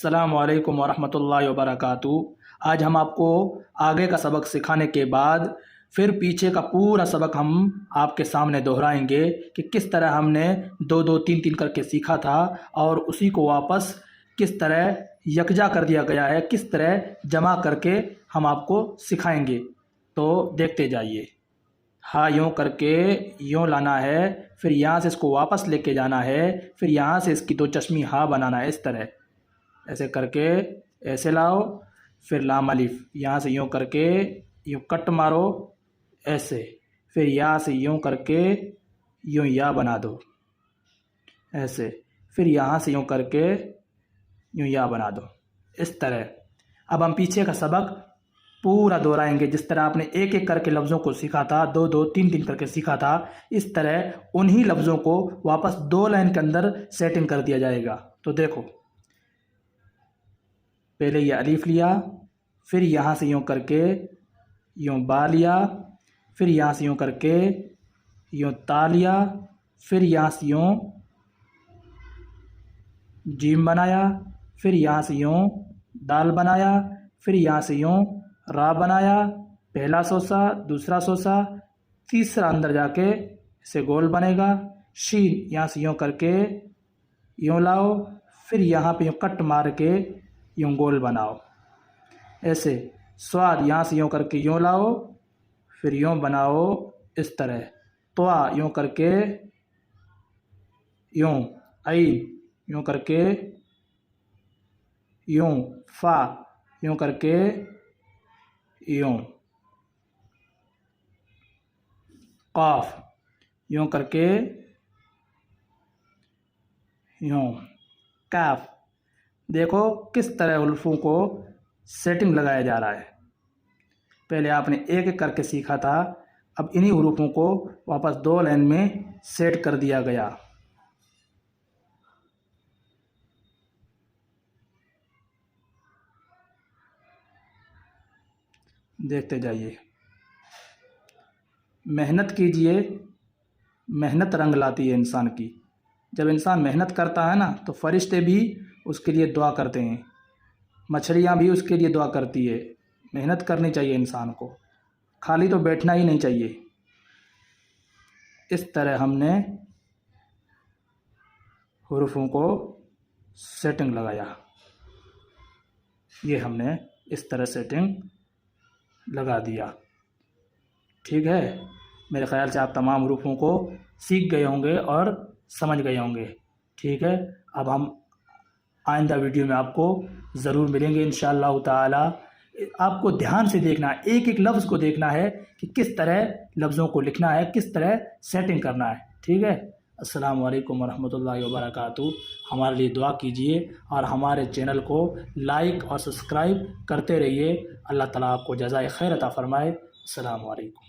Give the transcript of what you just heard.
अस्सलामु अलैकुम वरहमतुल्लाहि वबरकातुहू। आज हम आपको आगे का सबक सिखाने के बाद फिर पीछे का पूरा सबक हम आपके सामने दोहराएंगे कि किस तरह हमने दो दो तीन तीन करके सीखा था और उसी को वापस किस तरह यकजा कर दिया गया है, किस तरह जमा करके हम आपको सिखाएंगे। तो देखते जाइए। हाँ यूँ करके यूँ लाना है, फिर यहाँ से इसको वापस लेके जाना है, फिर यहाँ से इसकी दो चश्मी हाँ बनाना है। इस तरह ऐसे करके ऐसे लाओ, फिर लाम अलिफ यहाँ से यूँ करके यूँ कट मारो ऐसे, फिर यहाँ से यूँ करके यूँ या बना दो ऐसे, फिर यहाँ से यूँ करके यूँ या बना दो इस तरह। अब हम पीछे का सबक पूरा दोहराएंगे जिस तरह आपने एक एक करके लफ्ज़ों को सीखा था, दो दो तीन तीन करके सीखा था। इस तरह उन्हीं लफ्ज़ों को वापस दो लाइन के अंदर सेटिंग कर दिया जाएगा। तो देखो, पहले ये अलीफ लिया, फिर यहाँ से यूँ करके यूँ बा लिया, फिर यहाँ से यूँ करके यूँ ता लिया, फिर यहाँ से यूँ जीम बनाया, फिर यहाँ से यूँ दाल बनाया, फिर यहाँ से यूँ रा बनाया। पहला सोसा, दूसरा सोसा, तीसरा अंदर जाके इसे गोल बनेगा। शीन यहाँ से यूँ करके यूँ लाओ, फिर यहाँ पे यूँ कट मार के यूँ गोल बनाओ ऐसे। स्वाद यहाँ से यूँ करके यूँ लाओ, फिर यूँ बनाओ इस तरह। त्वा यूँ करके यूँ, ऐन यूँ करके यूँ, फा यूँ करके यूँ, काफ यूँ करके यूँ, काफ। देखो किस तरह हुल्फों को सेटिंग लगाया जा रहा है। पहले आपने एक एक करके सीखा था, अब इन्हीं हुरूफों को वापस दो लाइन में सेट कर दिया गया। देखते जाइए। मेहनत कीजिए, मेहनत रंग लाती है इंसान की। जब इंसान मेहनत करता है ना तो फरिश्ते भी उसके लिए दुआ करते हैं, मछलियाँ भी उसके लिए दुआ करती है। मेहनत करनी चाहिए इंसान को, खाली तो बैठना ही नहीं चाहिए। इस तरह हमने हुरूफों को सेटिंग लगाया। ये हमने इस तरह सेटिंग लगा दिया। ठीक है, मेरे ख़्याल से आप तमाम हुरूफों को सीख गए होंगे और समझ गए होंगे। ठीक है, अब हम आइंदा वीडियो में आपको ज़रूर मिलेंगे इंशाअल्लाह ताला। आपको ध्यान से देखना है, एक एक लफ्ज़ को देखना है कि किस तरह लफ्ज़ों को लिखना है, किस तरह सेटिंग करना है। ठीक है, अस्सलामु अलैकुम वरहमतुल्लाहि वबरकातुहू। हमारे लिए दुआ कीजिए और हमारे चैनल को लाइक और सब्सक्राइब करते रहिए। अल्लाह ताला आपको जज़ाए खैर अता फ़रमाए। अस्सलामु अलैकुम।